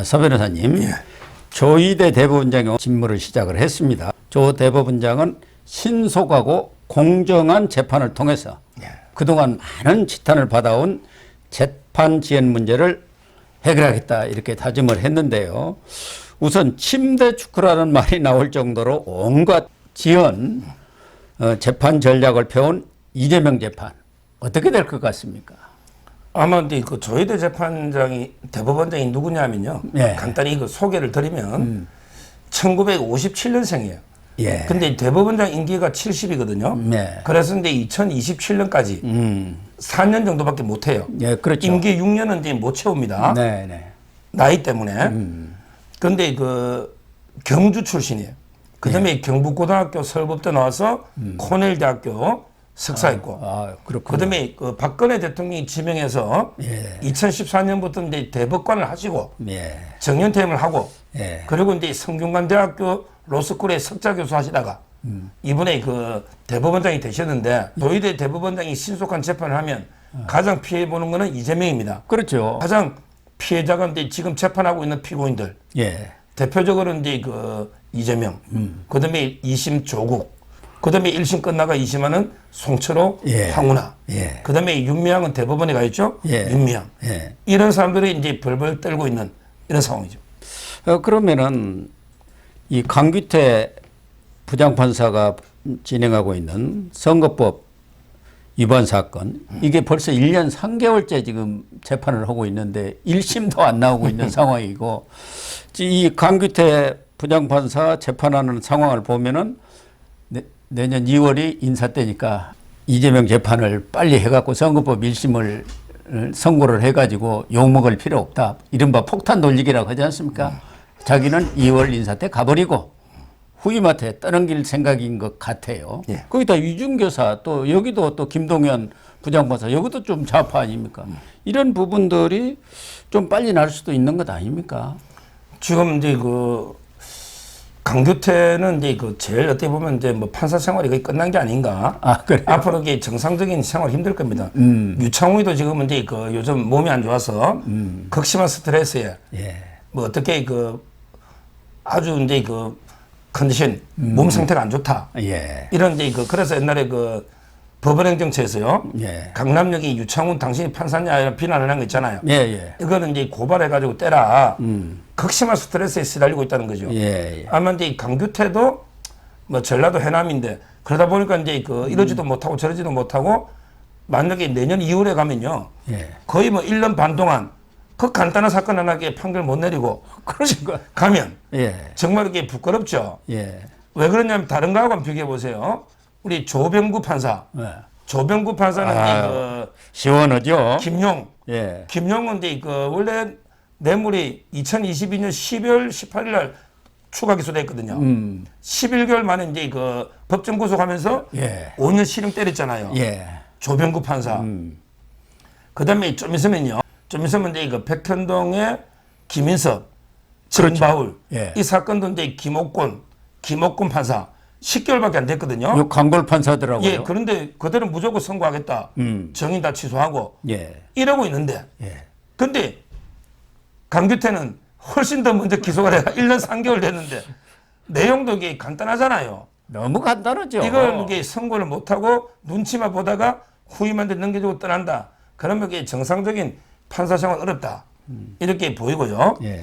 서 변호사님, 예. 조희대 대법원장이 직무를 시작을 했습니다. 조 대법원장은 신속하고 공정한 재판을 통해서 그동안 많은 지탄을 받아온 재판 지연 문제를 해결하겠다 이렇게 다짐을 했는데요. 우선 침대 축구라는 말이 나올 정도로 온갖 지연 재판 전략을 펴온 이재명 재판 어떻게 될 것 같습니까? 아마 근데 그 조희대 재판장이 대법원장이 누구냐면요. 예. 간단히 그 소개를 드리면 1957년생이에요. 예. 근데 대법원장 임기가 70이거든요. 예. 그래서 근데 2027년까지 4년 정도밖에 못 해요. 예, 그렇죠. 임기 6년은 이제 못 채웁니다. 네, 네. 나이 때문에. 그런데 그 경주 출신이에요. 그다음에 경북고등학교 서울법대 나와서 코넬 대학교 석사했고, 그렇군요. 그다음에 그 박근혜 대통령이 지명해서 예. 2014년부터 이제 대법관을 하시고 예. 정년퇴임을 하고, 예. 그리고 이제 성균관대학교 로스쿨에 석자 교수 하시다가 이번에 그 대법원장이 되셨는데, 조희대 대법원장이 신속한 재판을 하면 가장 피해 보는 거는 이재명입니다. 그렇죠. 가장 피해자가 이제 지금 재판하고 있는 피고인들. 예. 대표적으로 이제 그 이재명, 그다음에 2심 조국, 그다음에 1심 끝나가 2심하는 송철호, 예. 황운하, 예. 그다음에 윤미향은 대법원에 가 있죠. 예. 윤미향. 예. 이런 사람들이 이제 벌벌 떨고 있는 이런 상황이죠. 그러면은 이 강규태 부장판사가 진행하고 있는 선거법 위반 사건 이게 벌써 1년 3개월째 지금 재판을 하고 있는데 1심도 안 나오고 있는 상황이고 이 강규태 부장판사 재판하는 상황을 보면은 내년 2월이 인사 때니까 이재명 재판을 빨리 해갖고 선거법 1심을 선고를 해가지고 욕먹을 필요 없다. 이른바 폭탄 돌리기라고 하지 않습니까? 자기는 2월 인사 때 가버리고 후임한테 떠넘길 생각인 것 같아요. 예. 거기다 이준교사 또 여기도 또 김동연 부장판사 여기도 좀 좌파 아닙니까? 이런 부분들이 좀 빨리 날 수도 있는 것 아닙니까? 지금 이제 그 강규태는 이제 그 제일 어떻게 보면 이제 뭐 판사 생활이 거의 끝난 게 아닌가. 그래요? 앞으로 이게 정상적인 생활 힘들 겁니다. 유창훈이도 지금 이제 그 요즘 몸이 안 좋아서 극심한 스트레스에 예. 뭐 어떻게 그 아주 이제 그 컨디션 몸 상태가 안 좋다. 예. 이런 이제 그 그래서 옛날에 그 법원행정처에서요. 예. 강남역이 유창훈 당신이 판사냐 이런 비난을 한 거 있잖아요. 예, 예. 이거는 이제 고발해가지고 떼라. 극심한 스트레스에 시달리고 있다는 거죠. 예, 예. 아마 이제 강규태도 뭐 전라도 해남인데 그러다 보니까 이제 그 이러지도 못하고 저러지도 못하고 만약에 내년 2월에 가면요. 예. 거의 뭐 1년 반 동안 그 간단한 사건 하나에 판결 못 내리고 그러니까. 가면 예. 정말 이게 부끄럽죠. 예. 왜 그러냐면 다른 거하고 한번 비교해 보세요. 우리 조병구 판사. 예. 조병구 판사는 이제 그 시원하죠? 김용. 예. 김용은 이제 그 원래 뇌물이 2022년 12월 18일 날 추가 기소됐거든요. 11개월 만에 이제 그 법정 구속하면서 예. 5년 실형 때렸잖아요. 예. 조병구 판사. 그다음에 좀 있으면요. 좀 있으면 이제 그 백현동의 김인석, 그렇죠. 정바울 예. 이 사건도 이제 김옥곤 판사 10개월밖에 안 됐거든요. 요 강골 판사더라고요. 예, 그런데 그들은 무조건 선고하겠다. 정인 다 취소하고 예. 이러고 있는데, 예. 근데 강규태는 훨씬 더 먼저 기소가 돼가 1년 3개월 됐는데 내용도 이게 간단하잖아요. 너무 간단하죠. 이걸 이게 선고를 못하고 눈치만 보다가 후임한테 넘겨주고 떠난다. 그러면 이게 정상적인 판사 생활 어렵다. 이렇게 보이고요. 예.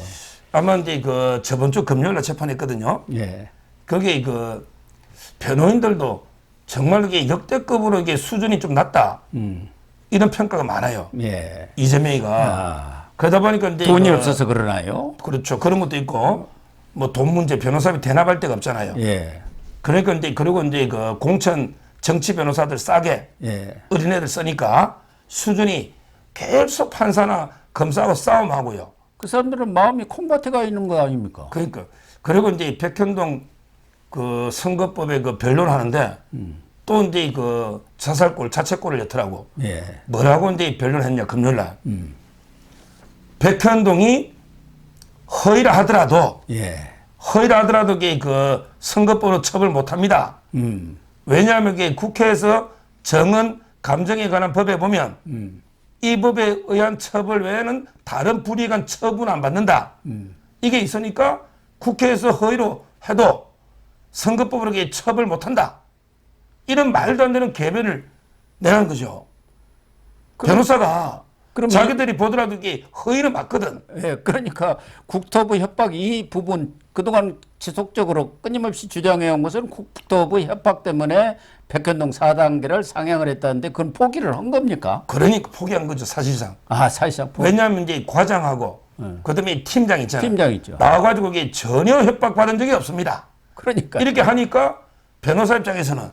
아마 이제 그 저번 주 금요일날 재판했거든요. 예. 거기에 그 변호인들도 정말 이게 역대급으로 이게 수준이 좀 낮다. 이런 평가가 많아요. 예. 이재명이가. 그러다 보니까 이제 돈이 그 없어서 그러나요? 그렇죠. 그런 것도 있고 뭐 돈 문제 변호사비 대납할 데가 없잖아요. 예. 그러니까 이제 그리고 이제 그 공천 정치 변호사들 싸게 예. 어린애들 쓰니까 수준이 계속 판사나 검사하고 싸움하고요. 그 사람들은 마음이 콩밭에 가 있는 거 아닙니까? 그러니까 그리고 이제 백현동 그 선거법에 그 변론하는데 또 이제 그 자살골 자책골을 냈더라고. 예. 뭐라고 이제 변론했냐 금요일날. 백현동이 허위라 하더라도 예. 허위라 하더라도 이게 그 선거법으로 처벌 못합니다. 왜냐하면 이게 국회에서 정은 감정에 관한 법에 보면 이 법에 의한 처벌 외에는 다른 불이익한 처분 안 받는다. 이게 있으니까 국회에서 허위로 해도 선거법으로 처벌 못한다. 이런 말도 안 되는 개변을 내는 거죠. 변호사가 그러면 자기들이 보더라도 이게 허위는 맞거든. 예, 그러니까 국토부 협박 이 부분 그동안 지속적으로 끊임없이 주장해온 것은 국토부 협박 때문에 백현동 4단계를 상향을 했다는데 그건 포기를 한 겁니까? 그러니까 포기한 거죠, 사실상. 아, 사실상 포기. 왜냐하면 이제 과장하고 그다음에 팀장 있잖아요. 팀장 있죠. 나와가지고 이게 전혀 협박받은 적이 없습니다. 그러니까 이렇게 하니까 변호사 입장에서는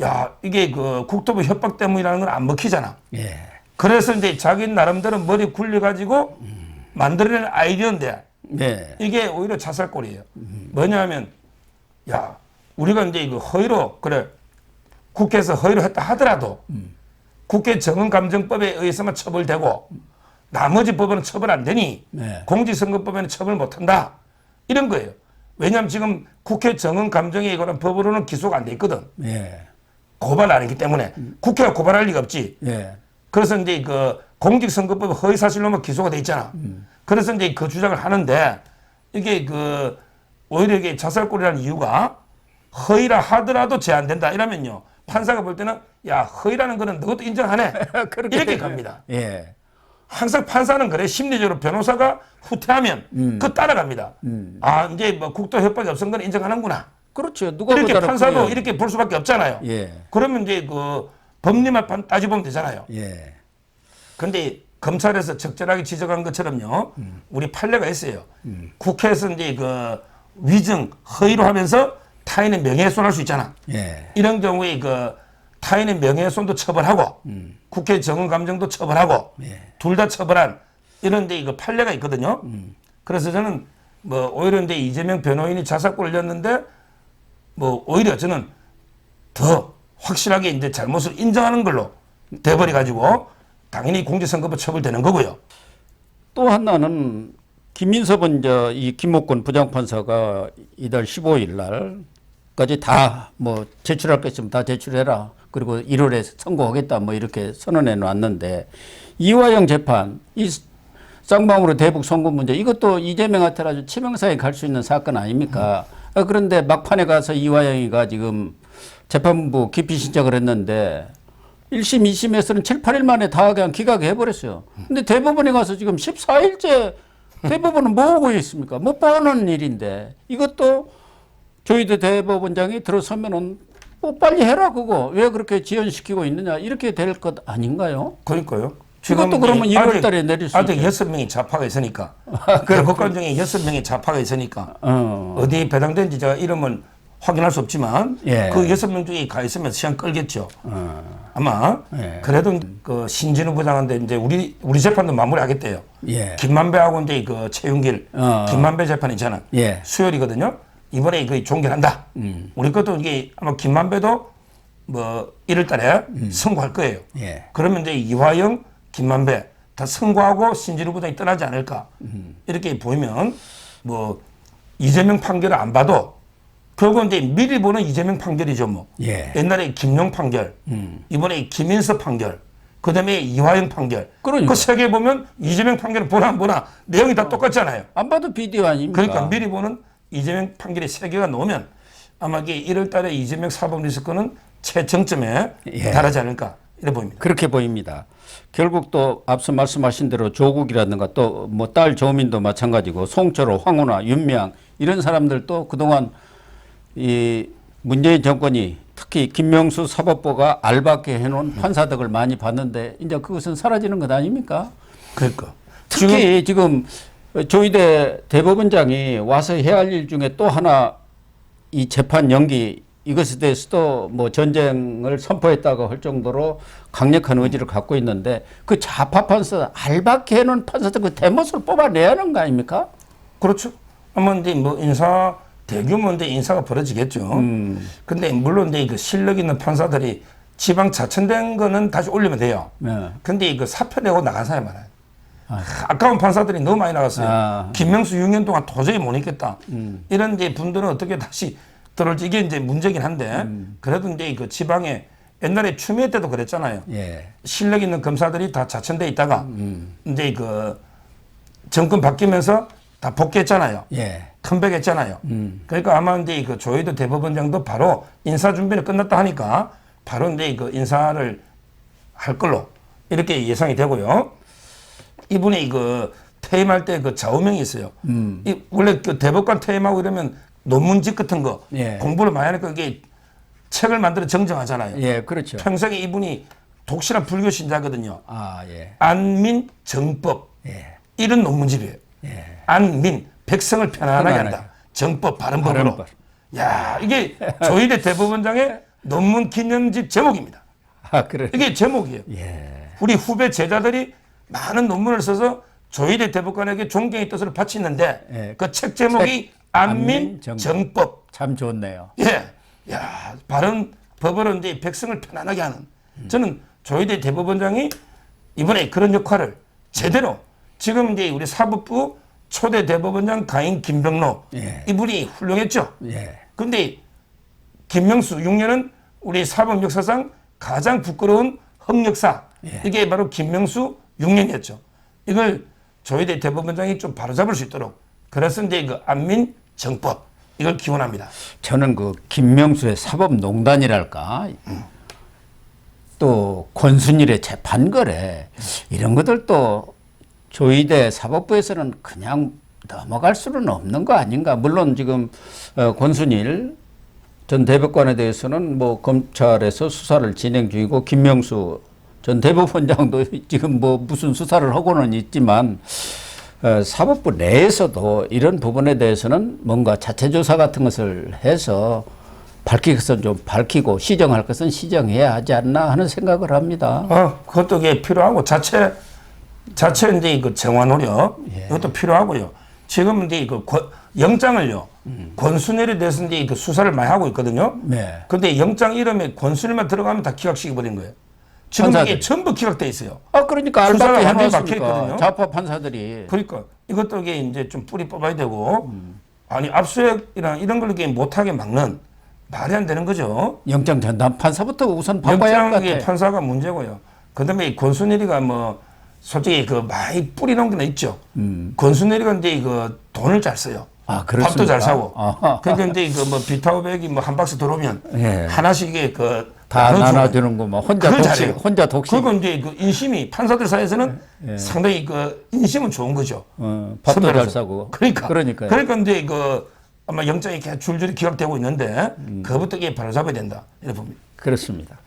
야, 이게 그 국토부 협박 때문이라는 건 안 먹히잖아. 예. 그래서 이제 자기 나름대로 머리 굴려가지고 만들어낸 아이디어인데 네. 이게 오히려 자살골이에요. 뭐냐면 야, 우리가 이제 그 허위로 그래 국회에서 허위로 했다 하더라도 국회 정언감정법에 의해서만 처벌되고 나머지 법은 처벌 안 되니 네. 공직선거법에는 처벌 못한다. 이런 거예요. 왜냐하면 지금 국회 정언감정에 관한 법으로는 기소가 안 돼 있거든. 예. 고발 안 했기 때문에 국회가 고발할 리가 없지. 예. 그래서 이제 그 공직선거법 허위사실로만 기소가 돼 있잖아. 그래서 이제 그 주장을 하는데 이게 그 오히려 이게 자살골이라는 이유가 허위라 하더라도 제한된다 이러면요. 판사가 볼 때는 야, 허위라는 거는 너도 인정하네. 이렇게 갑니다. 예. 항상 판사는 그래. 심리적으로 변호사가 후퇴하면 그 따라갑니다. 아, 이제 뭐 국도 협박이 없은 건 인정하는구나. 그렇죠. 누가 이렇게 보더라도 판사도 그래요. 이렇게 볼 수밖에 없잖아요. 예. 그러면 이제 그 법리만 따져보면 되잖아요. 예. 근데 검찰에서 적절하게 지적한 것처럼요. 우리 판례가 있어요. 국회에서 이제 그 위증, 허위로 하면서 타인의 명예훼손할 수 있잖아. 예. 이런 경우에 그 타인의 명예훼손도 처벌하고 국회 정언감정도 처벌하고 예. 둘 다 처벌한 이런 데 이거 판례가 있거든요. 그래서 저는 뭐 오히려 이제 이재명 변호인이 자살골을 렸는데 뭐 오히려 저는 더 확실하게 이제 잘못을 인정하는 걸로 돼버려 가지고 당연히 공직선거법 처벌되는 거고요. 또 하나는 김민섭은 이제 이 김목권 부장판사가 이달 15일 날까지 다 뭐 제출할 것 있으면 다 제출해라. 그리고 1월에 선고하겠다 뭐 이렇게 선언해 놨는데 이화영 재판 이 쌍방으로 대북 송금 문제 이것도 이재명한테 아주 치명상에 갈 수 있는 사건 아닙니까? 그런데 막판에 가서 이화영이가 지금 재판부 기피 신청을 했는데 1심, 2심에서는 7, 8일 만에 다 그냥 기각해버렸어요. 근데 대법원에 가서 지금 14일째 대법원은 뭐 하고 있습니까? 못 보는 일인데 이것도 조희대 대법원장이 들어서면은 뭐 빨리 해라 그거 왜 그렇게 지연시키고 있느냐 이렇게 될 것 아닌가요? 그러니까요. 이것도 그러면 1월 달에 내릴 수 아직 있죠. 6명이 좌파가 있으니까. 법관 중에 6명의 좌파가 있으니까. 어디에 배당된지 제가 이름은 확인할 수 없지만 예. 그 6명 중에 가 있으면 시간 끌겠죠. 아마 예. 그래도 그 신진우 부장한테 이제 우리 재판도 마무리하겠대요. 예. 김만배하고 이제 그 최윤길 김만배 재판 있잖아. 예. 수요일이거든요. 이번에 그 종결한다. 우리 것도 이게 아마 김만배도 뭐 1월 달에 선고할 거예요. 예. 그러면 이제 이화영, 김만배 다 선고하고 신진우 부장이 떠나지 않을까. 이렇게 보이면 뭐 이재명 판결을 안 봐도 결국은 이제 미리 보는 이재명 판결이죠 뭐. 예. 옛날에 김용 판결, 이번에 김인석 판결, 그다음에 이화영 판결. 그러니까. 그 세 개 보면 이재명 판결을 보나 안 보나 내용이 다 똑같잖아요. 안 봐도 비디오 아닙니까? 그러니까 미리 보는 이재명 판결이 세 개가 나오면 아마 이게 1월 달에 이재명 사법 리스크는 최정점에 예. 달하지 않을까 이래 보입니다. 그렇게 보입니다. 결국 또 앞서 말씀하신 대로 조국이라든가 또 뭐 딸 조민도 마찬가지고 송철호, 황운하, 윤미향 이런 사람들도 그동안 이 문재인 정권이 특히 김명수 사법부가 알받게 해놓은 판사덕을 많이 봤는데 이제 그것은 사라지는 것 아닙니까? 그러니까 특히 지금 조희대 대법원장이 와서 해야 할 일 중에 또 하나 이 재판 연기 이것에 대해서도 뭐 전쟁을 선포했다고 할 정도로 강력한 의지를 갖고 있는데 그 좌파 판사 알박해 놓은 판사들 그 대못을 뽑아내야 하는 거 아닙니까? 그렇죠. 아마 이제 뭐 인사 대규모인데 인사가 벌어지겠죠. 근데 물론 이제 그 실력 있는 판사들이 지방 자천된 거는 다시 올리면 돼요. 네. 근데 그 사표 내고 나간 사람이 많아요. 아까운 판사들이 너무 많이 나갔어요. 김명수 6년 동안 도저히 못 있겠다. 이런 이제 분들은 어떻게 다시 들어올지 이게 이제 문제긴 한데 그래도 이제 그 지방에 옛날에 추미애 때도 그랬잖아요. 예. 실력 있는 검사들이 다 자천돼 있다가 이제 그 정권 바뀌면서 다 복귀했잖아요. 예. 컴백했잖아요. 그러니까 아마 이제 그 조희대 대법원장도 바로 인사 준비는 끝났다 하니까 바로 이제 그 인사를 할 걸로 이렇게 예상이 되고요. 이분이 그 퇴임할 때 그 좌우명이 있어요. 이 원래 그 대법관 퇴임하고 이러면 논문집 같은 거 예. 공부를 많이 하니까 이게 책을 만들어 정정하잖아요. 예, 그렇죠. 평생에 이분이 독실한 불교 신자거든요. 아, 예. 안민 정법 예. 이런 논문집이에요. 예. 안민 백성을 편안하게 편안하게. 한다. 정법 바른법으로. 바른법. 야 이게 조희대 대법원장의 논문 기념집 제목입니다. 아, 그래. 이게 제목이에요. 예. 우리 후배 제자들이 많은 논문을 써서 조희대 대법관에게 존경의 뜻을 바치는데 예. 그 책 제목이 안민 안민 정법. 참 좋네요. 예. 야, 바른 법으로 이제 백성을 편안하게 하는. 저는 조희대 대법원장이 이번에 그런 역할을 제대로 지금 이제 우리 사법부 초대 대법원장 가인 김병로 예. 이분이 훌륭했죠. 예. 근데 김명수 6년은 우리 사법 역사상 가장 부끄러운 흑역사. 예. 이게 바로 김명수 6년이었죠. 이걸 조희대 대법원장이 좀 바로잡을 수 있도록 그래서 이제 그 안민 정법 이걸 기원합니다. 저는 그 김명수의 사법농단이랄까 또 권순일의 재판거래 이런 것들도 조희대 사법부에서는 그냥 넘어갈 수는 없는 거 아닌가. 물론 지금 권순일 전 대법관에 대해서는 뭐 검찰에서 수사를 진행 중이고 김명수 전 대법원장도 지금 뭐 무슨 수사를 하고는 있지만 사법부 내에서도 이런 부분에 대해서는 뭔가 자체 조사 같은 것을 해서 밝힐 것은 좀 밝히고 시정할 것은 시정해야 하지 않나 하는 생각을 합니다. 그것도 이게 필요하고 자체 이제 그 정화 노력 이것도 필요하고요. 지금 이제 그 영장을요 권순일에 대해서 이제 그 수사를 많이 하고 있거든요. 네. 근데 영장 이름에 권순일만 들어가면 다 기각시켜 버린 거예요. 지금 이게 판사들. 전부 기각돼 있어요. 아 그러니까 수사가 알바게 완전히 해놨으니까 박혀있거든요. 좌파 판사들이 그러니까 이것도 이게 이제 좀 뿌리 뽑아야 되고 아니 압수수색이나 이런 걸 이렇게 못하게 막는 말이 안 되는 거죠. 영장 전담 판사부터 우선 바꿔야 할 것 영장의 같아. 판사가 문제고요. 그다음에 이 권순일이가 뭐 솔직히 그 많이 뿌리 놓은 게 있죠. 권순일이가 이제 그 돈을 잘 써요. 아, 그렇습니까? 밥도 잘 사고. 아하. 그러니까 이제 그 뭐 비타오백이 뭐 한 박스 들어오면 예. 하나씩 이게 그 다 나눠주고. 나눠주는 거 뭐 혼자 그걸 독식, 잘해요. 혼자 독식. 그리고 이제 그 인심이 판사들 사이에서는 상당히 그 인심은 좋은 거죠. 밥도 선배로서. 잘 사고. 그러니까 이제 그 아마 영장이 계속 줄줄이 기각되고 있는데 그것부터 이게 바로잡아야 된다 이렇게 봅니다. 그렇습니다.